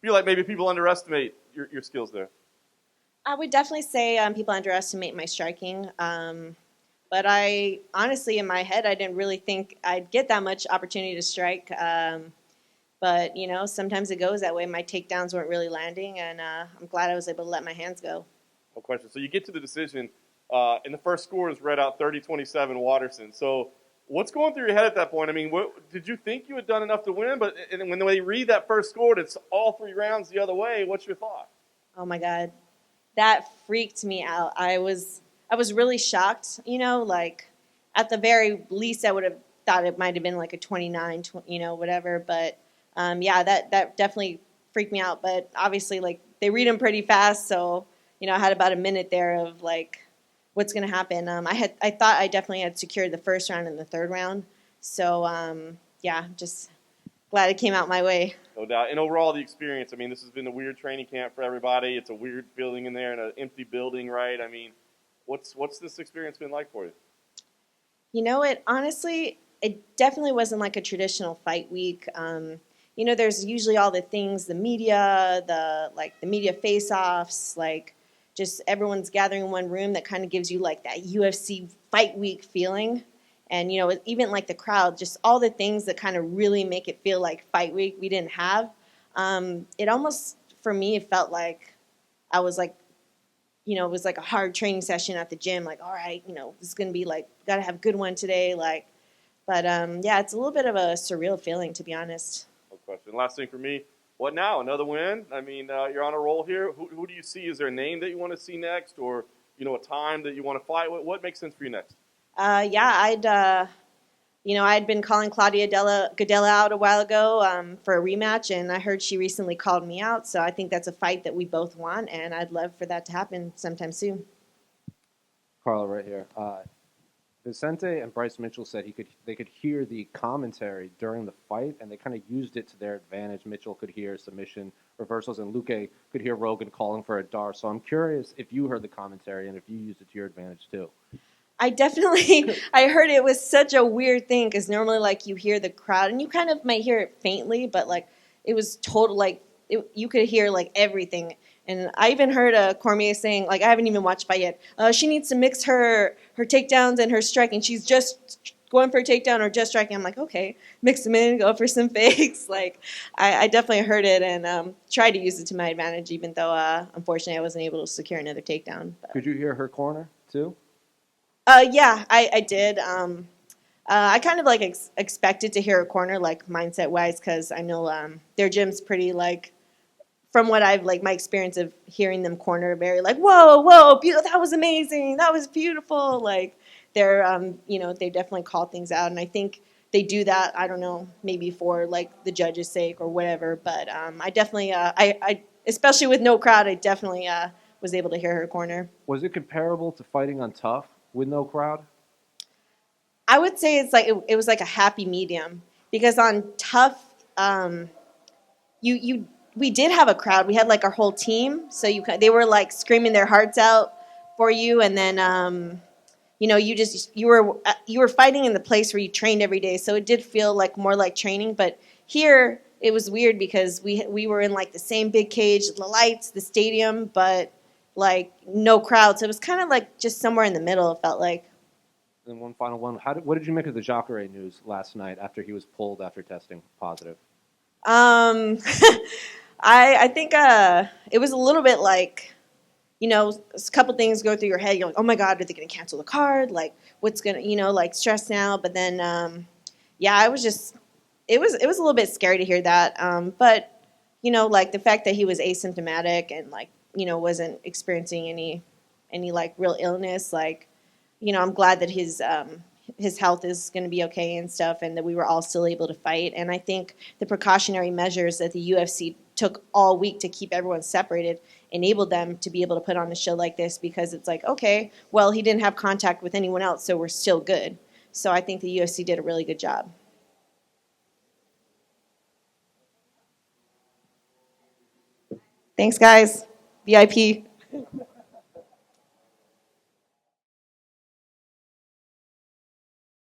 feel like maybe people underestimate your skills there? I would definitely say people underestimate my striking. But I honestly, in my head, I didn't really think I'd get that much opportunity to strike. But sometimes it goes that way. My takedowns weren't really landing, and I'm glad I was able to let my hands go. No question. So you get to the decision, and the first score is read out 30-27 Watterson. So what's going through your head at that point? I mean, did you think you had done enough to win? But when they read that first score, it's all 3 rounds the other way. What's your thought? Oh my God, that freaked me out. I was really shocked. Like at the very least, I would have thought it might have been like a 29, whatever. But yeah, that definitely freaked me out. But obviously, like they read them pretty fast, so I had about a minute there of like what's going to happen. I thought I definitely had secured the first round and the third round. So yeah, just glad it came out my way. No doubt. And overall, the experience, I mean, this has been a weird training camp for everybody. It's a weird feeling in there in an empty building, right? I mean, what's this experience been like for you? Honestly, it definitely wasn't like a traditional fight week. There's usually all the things, the media, the media face-offs, like just everyone's gathering in one room that kind of gives you like that UFC fight week feeling. And even like the crowd, just all the things that kind of really make it feel like fight week we didn't have. It almost, for me, it felt like I was like, it was like a hard training session at the gym. Like, all right, this is gonna be like, got to have a good one today. Like, but yeah, it's a little bit of a surreal feeling, to be honest. No question. Last thing for me, what now? Another win? I mean, you're on a roll here. Who do you see? Is there a name that you want to see next, or a time that you want to fight? What makes sense for you next? Yeah, I'd been calling Claudia Gadelha out a while ago for a rematch, and I heard she recently called me out. So I think that's a fight that we both want, and I'd love for that to happen sometime soon. Carla, right here. Vicente and Bryce Mitchell said they could hear the commentary during the fight, and they kind of used it to their advantage. Mitchell could hear submission reversals, and Luque could hear Rogan calling for a dar. So I'm curious if you heard the commentary and if you used it to your advantage too. I heard it was such a weird thing because normally like you hear the crowd and you kind of might hear it faintly, but like it was total like you could hear like everything. And I even heard Cormier saying, like, I haven't even watched fight yet. She needs to mix her takedowns and her striking. She's just going for a takedown or just striking. I'm like, okay, mix them in, go for some fakes. Like, I definitely heard it and tried to use it to my advantage, even though, unfortunately, I wasn't able to secure another takedown. But. Could you hear her corner, too? Yeah, I did. I kind of, like, expected to hear her corner, like, mindset-wise, because I know their gym's pretty, like, from what I've, like, my experience of hearing them corner, very, like, whoa, that was amazing, that was beautiful. Like, they're, they definitely call things out, and I think they do that, I don't know, maybe for, like, the judge's sake or whatever, but I definitely, I especially with no crowd, I definitely was able to hear her corner. Was it comparable to fighting on Tough with no crowd? I would say it's like, it was like a happy medium, because on Tough, we did have a crowd. We had like our whole team, so they were like screaming their hearts out for you, and then you were fighting in the place where you trained every day, so it did feel like more like training. But here it was weird because we were in like the same big cage, the lights, the stadium, but like no crowd, so it was kind of like just somewhere in the middle. It felt like. And one final one. What did you make of the Jacare news last night after he was pulled after testing positive? I think it was a little bit like, a couple things go through your head. You're like, oh my God, are they going to cancel the card? Like, what's going to, like stressed now. But then, yeah, it was a little bit scary to hear that. But, like the fact that he was asymptomatic and like, wasn't experiencing any like real illness, like, I'm glad that his health is going to be okay and stuff, and that we were all still able to fight. And I think the precautionary measures that the UFC took all week to keep everyone separated enabled them to be able to put on a show like this, because it's like, okay, well, he didn't have contact with anyone else, so we're still good. So I think the UFC did a really good job. Thanks, guys. VIP.